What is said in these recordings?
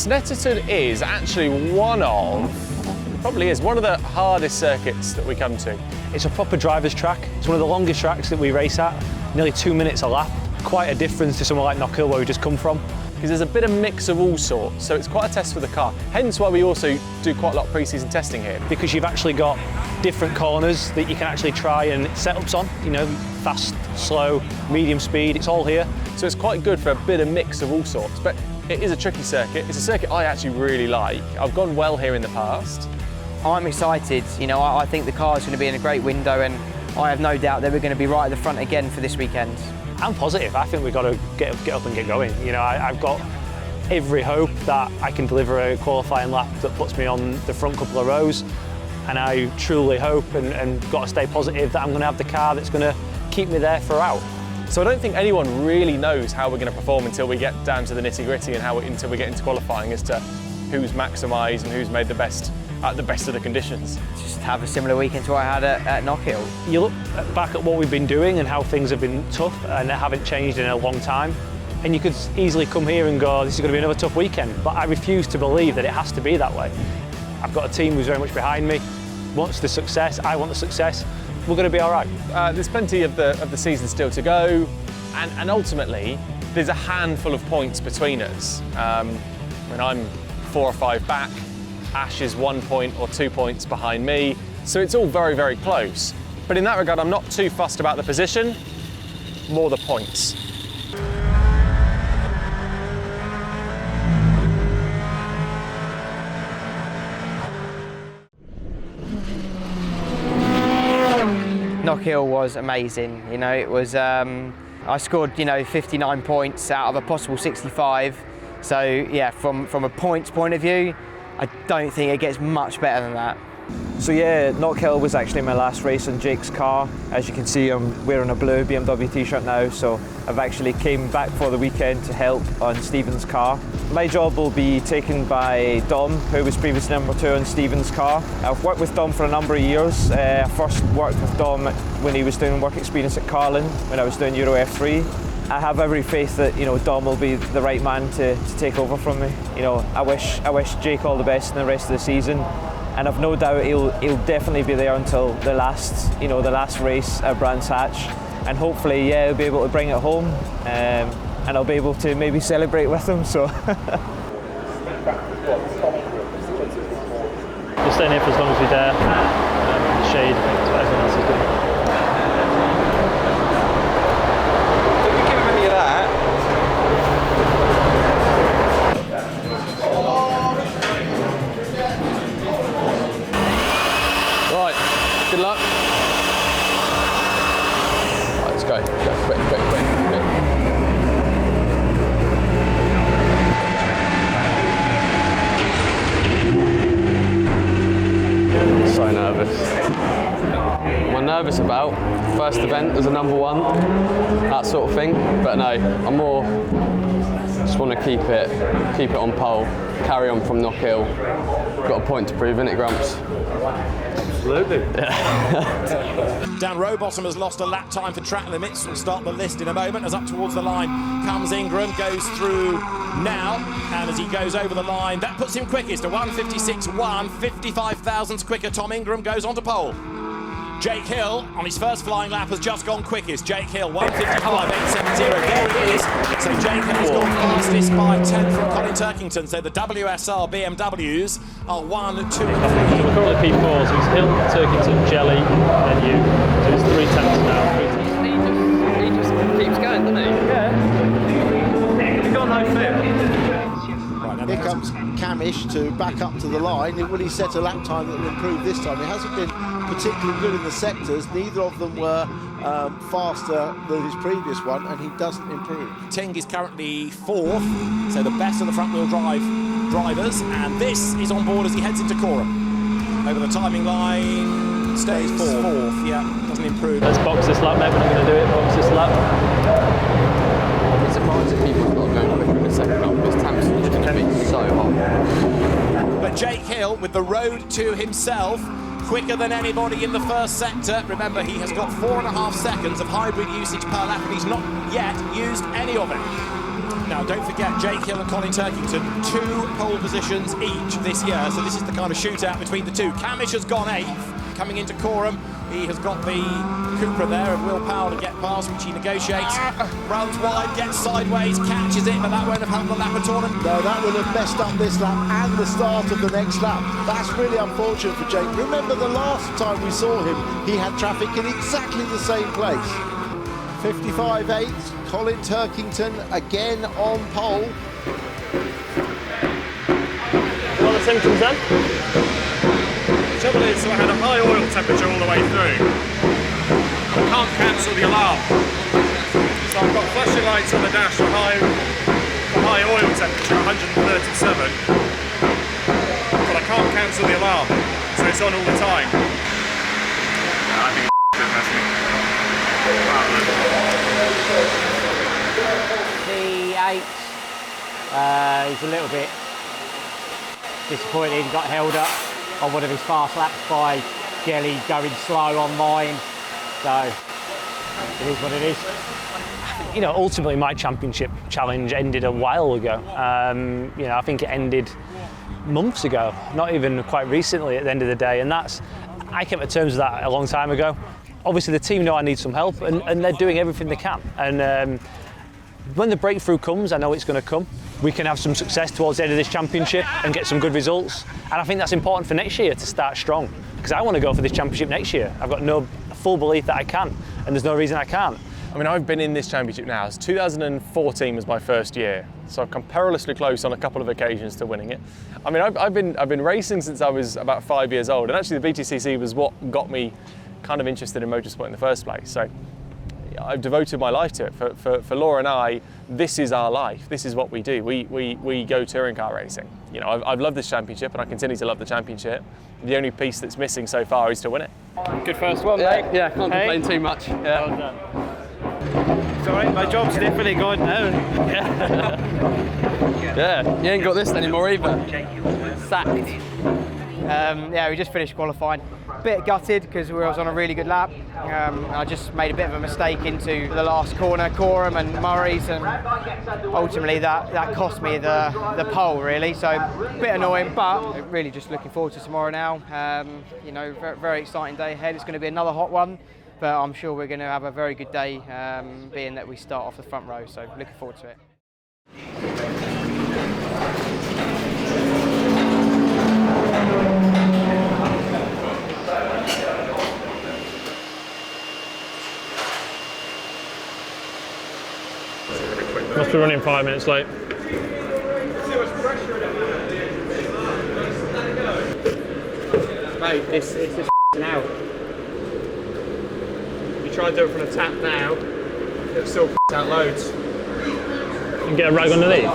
Snetterton is actually probably is one of the hardest circuits that we come to. It's a proper driver's track. It's one of the longest tracks that we race at, nearly 2 minutes a lap. Quite a difference to somewhere like Knockhill where we just come from. Because there's a bit of mix of all sorts, so it's quite a test for the car. Hence why we also do quite a lot of pre-season testing here. Because you've actually got different corners that you can actually try and setups on, you know, fast, slow, medium speed, it's all here. So it's quite good for a bit of mix of all sorts, but it is a tricky circuit. It's a circuit I actually really like. I've gone well here in the past. I'm excited, you know, I think the car's going to be in a great window, and I have no doubt that we're going to be right at the front again for this weekend. I'm positive. I think we've got to get up and get going. You know, I've got every hope that I can deliver a qualifying lap that puts me on the front couple of rows, and I truly hope and got to stay positive that I'm going to have the car that's going to keep me there throughout. So I don't think anyone really knows how we're going to perform until we get down to the nitty-gritty and until we get into qualifying as to who's maximised and who's made the best at the best of the conditions. Just have a similar weekend to what I had at Knockhill. You look back at what we've been doing and how things have been tough and they haven't changed in a long time, and you could easily come here and go, this is going to be another tough weekend, but I refuse to believe that it has to be that way. I've got a team who's very much behind me, wants the success, I want the success. We're going to be all right. There's plenty of the season still to go, and ultimately there's a handful of points between us. When I'm 4 or 5 back, Ash is 1 point or 2 points behind me, so it's all very, very close. But in that regard, I'm not too fussed about the position, more the points. Knockhill was amazing, you know, it was, I scored, you know, 59 points out of a possible 65. So yeah, from a points point of view, I don't think it gets much better than that. So yeah, Knockhill was actually my last race in Jake's car. As you can see, I'm wearing a blue BMW t-shirt now, so I've actually came back for the weekend to help on Stephen's car. My job will be taken by Dom, who was previously number 2 on Stephen's car. I've worked with Dom for a number of years. I first worked with Dom when he was doing work experience at Carlin, when I was doing Euro F3. I have every faith that, you know, Dom will be the right man to take over from me. You know, I wish Jake all the best in the rest of the season, and I've no doubt he'll definitely be there until the last race at Brands Hatch, and hopefully, yeah, he'll be able to bring it home, and I'll be able to maybe celebrate with him. So. We're staying here for as long as we dare. The shade, that's what everyone else is doing. Good luck. Right, let's go. Quick. So nervous. What I'm nervous about, first event as a number 1, that sort of thing. But no, I'm more just want to keep it on pole, carry on from Knockhill. Got a point to prove, innit, Grumps? Absolutely. Dan Rowbottom has lost a lap time for track limits. We'll start the list in a moment. As up towards the line comes Ingram, goes through now, and as he goes over the line, that puts him quickest, a 1:56.1, 55 thousandths quicker. Tom Ingram goes on to pole. Jake Hill, on his first flying lap, has just gone quickest. Jake Hill, 1:55.870. There he is. So Jake Hill has gone fastest by 10 from Colin Turkington. So the WSR BMWs are 1, 2 and 3. We're currently P4, so it's Hill, Turkington, Jelly, and you. So it's 3 tenths now. He just keeps going, doesn't he? Yeah. He's got no fear. Here comes Camish to back up to the line. Will he set a lap time that will improve this time? It hasn't been particularly good in the sectors. Neither of them were faster than his previous one, and he doesn't improve. Ting is currently 4th, so the best of the front-wheel drive drivers, and this is on board as he heads into Coram. Over the timing line, stays 4th. Yeah, doesn't improve. Let's box this lap, mate. We're not going to do it. Box this lap. I'm surprised that people are not going quicker in the second half, because Tam's just going to be so hot. But Jake Hill, with the road to himself, quicker than anybody in the first sector. Remember, he has got 4.5 seconds of hybrid usage per lap, and he's not yet used any of it. Now, don't forget, Jake Hill and Colin Turkington, 2 pole positions each this year, so this is the kind of shootout between the two. Camish has gone 8th, coming into Coram. He has got the Cooper there of Will Powell to get past, which he negotiates. Runs wide, gets sideways, catches it, but that won't have helped the lap at all. No, that would have messed up this lap and the start of the next lap. That's really unfortunate for Jake. Remember the last time we saw him, he had traffic in exactly the same place. 55.8, Colin Turkington again on pole. What are the symptoms then? The trouble is, I had a high oil temperature all the way through. I can't cancel the alarm. So I've got flashing lights on the dash for high oil temperature, 137. But I can't cancel the alarm, so it's on all the time. I think it's messing. P8, he's a little bit disappointed, he got held up on one of his fast laps by Gelly going slow on mine, so it is what it is. You know, ultimately my championship challenge ended a while ago. You know, I think it ended months ago, not even quite recently at the end of the day, and I came to terms with that a long time ago. Obviously the team know I need some help, and they're doing everything they can. And when the breakthrough comes, I know it's going to come. We can have some success towards the end of this championship and get some good results. And I think that's important for next year to start strong, because I want to go for this championship next year. I've got no full belief that I can, and there's no reason I can't. I mean, I've been in this championship now. 2014 was my first year, so I've come perilously close on a couple of occasions to winning it. I mean, I've been racing since I was about 5 years old, and actually the BTCC was what got me kind of interested in motorsport in the first place. So I've devoted my life to it. For Laura and I, this is our life. This is what we do. We go touring car racing. You know, I've loved this championship, and I continue to love the championship. The only piece that's missing so far is to win it. Good first one, mate. Yeah, can't complain too much. Yeah. Well done. It's all right, my job's definitely gone now. Yeah, you ain't got this anymore either. Sacked. Yeah, we just finished qualifying. Bit gutted because we was on a really good lap. I just made a bit of a mistake into the last corner, Coram and Murray's, and ultimately that cost me the pole really. So a bit annoying, but really just looking forward to tomorrow now. You know, very exciting day ahead. It's going to be another hot one, but I'm sure we're going to have a very good day, being that we start off the front row. So looking forward to it. Must be running 5 minutes late. Mate, it's now. You try and do it from the tap now, it'll still out loads. And get a rag underneath.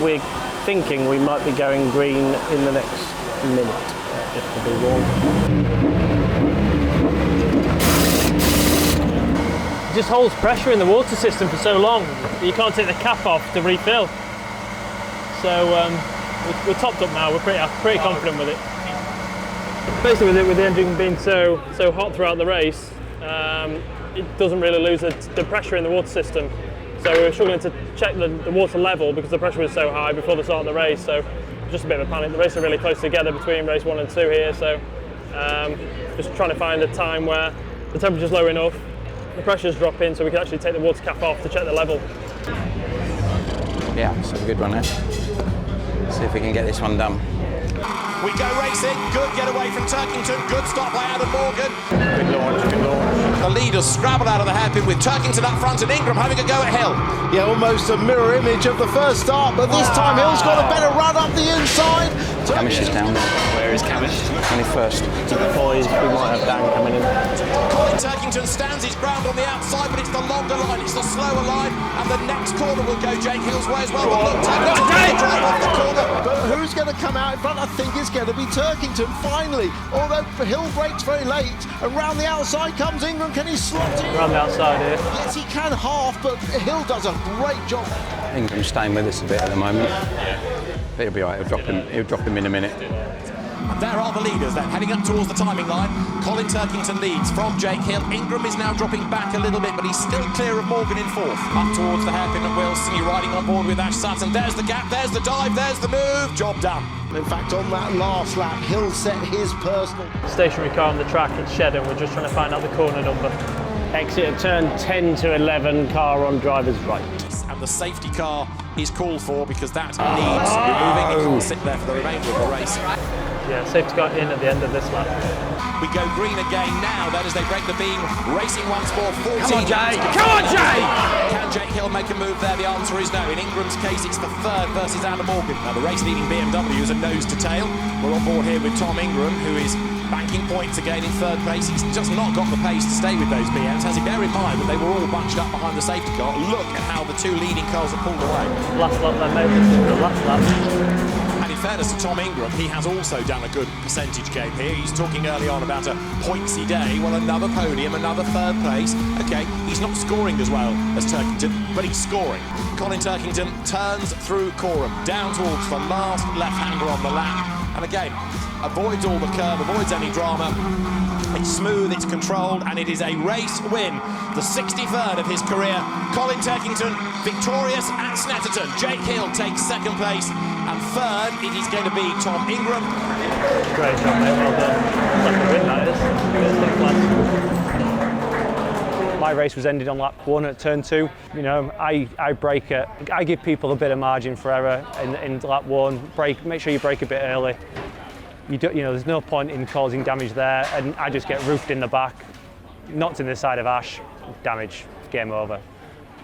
We're thinking we might be going green in the next minute, just to be warm. It just holds pressure in the water system for so long that you can't take the cap off to refill. So we're topped up now. We're pretty confident with it. Basically, with the engine being so hot throughout the race, it doesn't really lose the pressure in the water system. So we were struggling to check the water level because the pressure was so high before the start of the race. So just a bit of a panic. The races are really close together between race 1 and 2 here. So just trying to find a time where the temperature's low enough, the pressure's dropping, so we can actually take the water cap off to check the level. Yeah, it's a good one there. See if we can get this one done. We go racing, good getaway from Turkington, good stop by Adam Morgan. Good launch, good launch. The leaders scrabble out of the hairpin with Turkington up front and Ingram having a go at Hill. Yeah, almost a mirror image of the first start, but this time Hill's got a better run up the inside. Camish is down. Where is Camish? 21st. Boys, we might have Dan coming in. Colin Turkington stands his ground on the outside, but it's the longer line, it's the slower line, and the next corner will go Jake Hill's way as well. But look, Turkington's going to drive off the corner. But who's going to come out in front? I think it's going to be Turkington finally. Although Hill breaks very late, and round the outside comes Ingram. Can he slot in? Around the outside here. Yes, he can half, but Hill does a great job. Ingram's staying with us a bit at the moment. But he'll be all right. He'll drop him in a minute. And there are the leaders then, heading up towards the timing line. Colin Turkington leads from Jake Hill. Ingram is now dropping back a little bit, but he's still clear of Morgan in fourth. Up towards the hairpin and Wilson, you're riding on board with Ash Sutton. There's the gap, there's the dive, there's the move. Job done. In fact, on that last lap, Hill set his personal. Stationary car on the track at Shedden, we're just trying to find out the corner number. Exit at turn 10 to 11, car on driver's right. And the safety car is called for because that needs removing. It can't sit there for the remainder of the race. Yeah, safety car in at the end of this lap. We go green again now, then as they break the beam, racing once more, 14. Come on, Jay! Come on, Jay! Can Jake Hill make a move there? The answer is no. In Ingram's case, it's the third versus Adam Morgan. Now, the race-leading BMW is a nose to tail. We're on board here with Tom Ingram, who is banking points again in third place. He's just not got the pace to stay with those BMs. Has he bear in mind that they were all bunched up behind the safety car? Look at how the two leading cars are pulled away. Last lap then, mate. This is the last lap. And in fairness to Tom Ingram, he has also done a good percentage game here. He's talking early on about a pointsy day. Well, another podium, another third place. Okay, he's not scoring as well as Turkington, but he's scoring. Colin Turkington turns through Coram, down towards the last left-hander on the lap. And again, avoids all the curve, avoids any drama. It's smooth, it's controlled, and it is a race win. The 63rd of his career. Colin Turkington victorious at Snetterton. Jake Hill takes second place, and third it is going to be Tom Ingram. Great job, mate, well done. Like a win, that is. My race was ended on lap 1 at turn 2. You know, I give people a bit of margin for error in lap 1. Make sure you brake a bit early. You know, there's no point in causing damage there, and I just get roofed in the back, knocked in the side of Ash, damage, game over.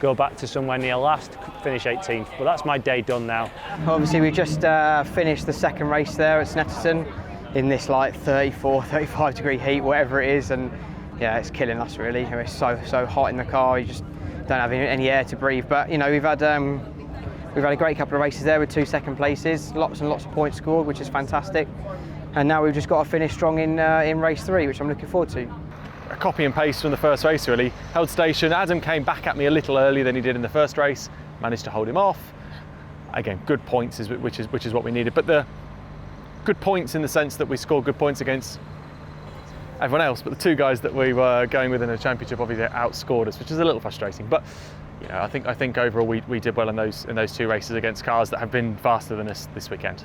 Go back to somewhere near last, finish 18th. But that's my day done now. Obviously, we just finished the second race there at Snetterton in this like 34, 35 degree heat, whatever it is, and yeah, it's killing us really. It's so hot in the car, you just don't have any air to breathe. But you know, we've had a great couple of races there with 2 second places, lots and lots of points scored, which is fantastic. And now we've just got to finish strong in race 3, which I'm looking forward to. A copy and paste from the first race really. Held station, Adam came back at me a little earlier than he did in the first race, managed to hold him off. Again, good points, which is what we needed, but the good points in the sense that we scored good points against everyone else, but the 2 guys that we were going with in the championship obviously outscored us, which is a little frustrating. But you know, I think overall we did well in those 2 races against cars that have been faster than us this weekend.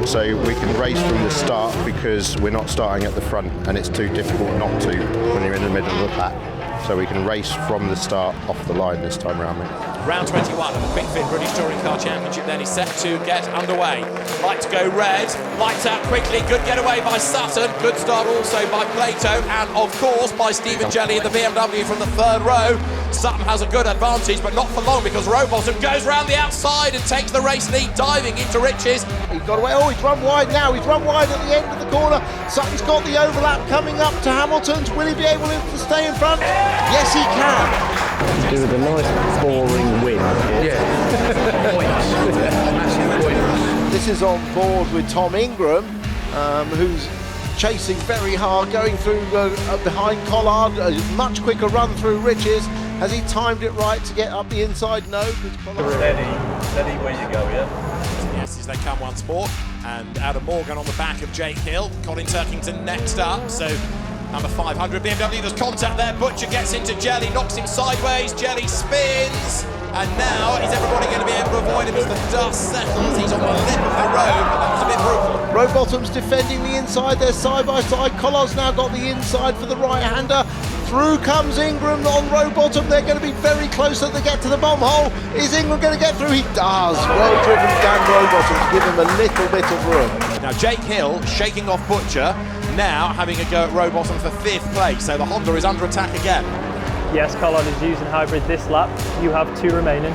So we can race from the start because we're not starting at the front, and it's too difficult not to when you're in the middle of the pack. So we can race from the start off the line this time around, mate. Round 21 of the Quick Fit British Touring Car Championship then is set to get underway. Lights go red, lights out quickly, good getaway by Sutton, good start also by Plato, and of course by Stephen Jelly in the BMW from the 3rd row. Sutton has a good advantage, but not for long because Rowbottom goes round the outside and takes the race lead, diving into riches. He's got away, oh, he's run wide now, he's run wide at the end of the corner. Sutton's got the overlap coming up to Hamilton's. Will he be able to stay in front? Yes, he can. Do with a nice boring win. Yeah. Massive point. This is on board with Tom Ingram, who's chasing very hard, going through behind Collard, a much quicker run through Riches. Has he timed it right to get up the inside? No. Steady where you go, yeah? Yes, as they come once more. And Adam Morgan on the back of Jake Hill. Colin Turkington next up. So number 500 BMW, there's contact there. Butcher gets into Jelly, knocks him sideways. Jelly spins. And now is everybody going to be able to avoid him as the dust settles? He's on the lip of the road, but that was a bit brutal. Rowbottom's defending the inside. They're side by side. Collard's now got the inside for the right-hander. Through comes Ingram on Rowbottom. They're going to be very close as they get to the bomb hole. Is Ingram going to get through? He does. Well driven Dan Rowbottom to give him a little bit of room. Now Jake Hill shaking off Butcher, now having a go at Rowbottom for 5th place. So the Honda is under attack again. Yes, Collard is using hybrid this lap. You have 2 remaining.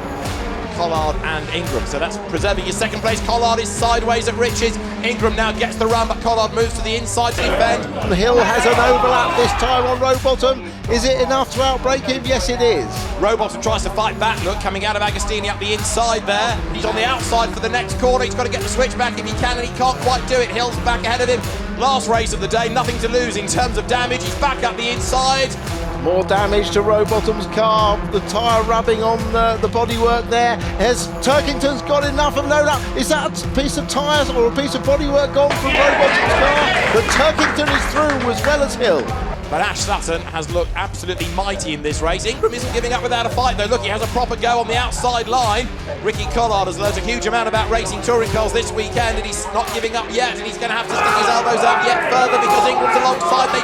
Collard and Ingram, so that's preserving his second place. Collard is sideways at Rich's. Ingram now gets the run, but Collard moves to the inside to defend. Hill has an overlap this time on Rowbottom. Is it enough to outbreak him? Yes, it is. Rowbottom tries to fight back. Look, coming out of Agostini up the inside there. He's on the outside for the next corner. He's got to get the switch back if he can, and he can't quite do it. Hill's back ahead of him. Last race of the day, nothing to lose in terms of damage. He's back up the inside. More damage to Rowbottom's car, the tyre rubbing on the bodywork there. Has Turkington's got enough of no doubt? Is that a piece of tyres or a piece of bodywork gone from Rowbottom's car? But Turkington is through as well as Hill. But Ash Sutton has looked absolutely mighty in this race. Ingram isn't giving up without a fight though. Look, he has a proper go on the outside line. Ricky Collard has learned a huge amount about racing touring cars this weekend, and he's not giving up yet, and he's going to have to stick his elbows out yet further because Ingram's alongside. They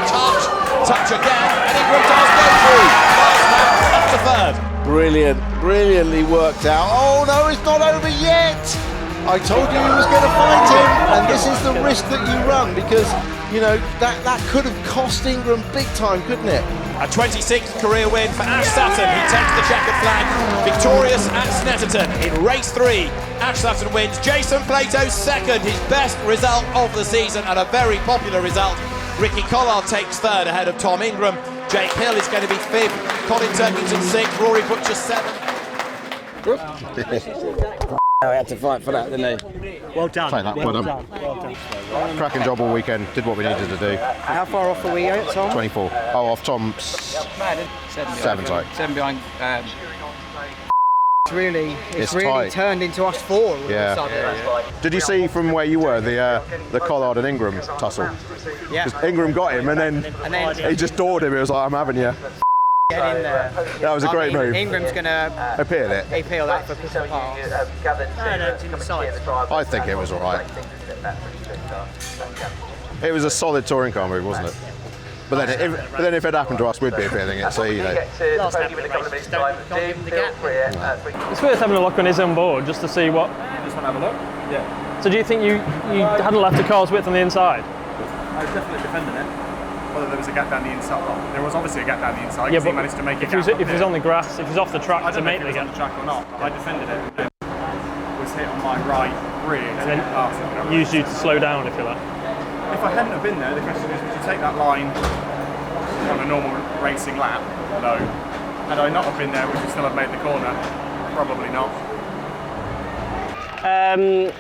touch again, and Ingram does go through. Last lap, up to third. Brilliantly worked out. Oh no, it's not over yet. I told you he was going to fight him, and this is the risk that you run because, you know, that could have cost Ingram big time, couldn't it? A 26th career win for Ash Sutton. He takes the checkered flag, victorious at Snetterton in race 3. Ash Sutton wins. Jason Plato's second, his best result of the season, and a very popular result. Ricky Collard takes third ahead of Tom Ingram. Jake Hill is going to be fifth. Colin Turkington 6th. Rory Butcher 7th. He had to fight for that, didn't he? Well done. Take that, well done. Cracking job all weekend, did what we needed to do. How far off are we, Tom? 24. Oh, off Tom. 7, sorry. 7 behind. It's really tight. turned into us 4 all of a sudden. Did you see from where you were the Collard and Ingram tussle? Yeah. 'Cause Ingram got him and then he just doored him. It was like, I'm having you. Get in there. That was a great move. Ingram's going to appeal it. appeal that for piss and pass. No, it's inside. I think it was all right. It was a solid touring car move, wasn't it? But then if it happened to us, we'd be appealing it. So you know. Last lap of the race, just don't give him the gap. It's worth having a look on his own board just to see what. Just want to have a look? Yeah. So do you think you hadn't left a car's width on the inside? I was definitely defending it. Whether there was a gap down the inside, well, there was obviously a gap down the inside. Yeah, but he managed to make a if gap. it was on the grass, if it was off the track, I don't know if it was on the track or not. I defended it. Was hit on my right rear and then used you to slow down, if you like. If I hadn't have been there, the question is, would you take that line on a normal racing lap? No. Had I not have been there, would you still have made the corner? Probably not.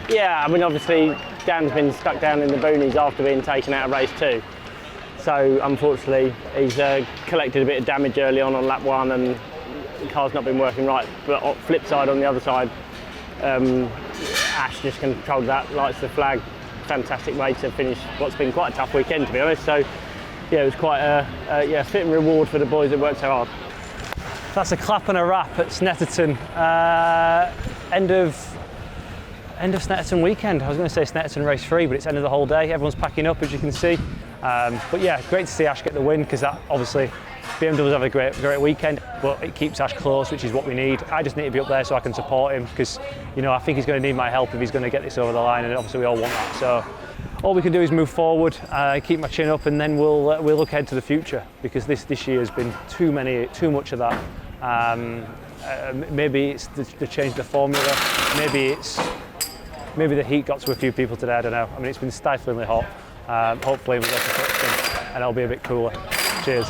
Yeah, I mean, obviously Dan's been stuck down in the boonies after being taken out of race 2. So unfortunately he's collected a bit of damage early on lap 1 and the car's not been working right. But on flip side, on the other side, Ash just controlled that, lights the flag. Fantastic way to finish what's been quite a tough weekend, to be honest. So yeah, it was quite a fitting reward for the boys that worked so hard. That's a clap and a wrap at Snetterton. End of Snetterton weekend. I was going to say Snetterton race 3, but it's end of the whole day. Everyone's packing up, as you can see. But yeah, great to see Ash get the win, because that obviously BMW's have a great weekend, but it keeps Ash close, which is what we need. I just need to be up there so I can support him, because you know I think he's going to need my help if he's going to get this over the line, and obviously we all want that. So all we can do is move forward, keep my chin up, and then we'll look ahead to the future, because this year has been too much of that. Maybe it's the change of the formula. Maybe the heat got to a few people today. I don't know. I mean, it's been stiflingly hot. Hopefully we get to Brixton and it'll be a bit cooler. Cheers.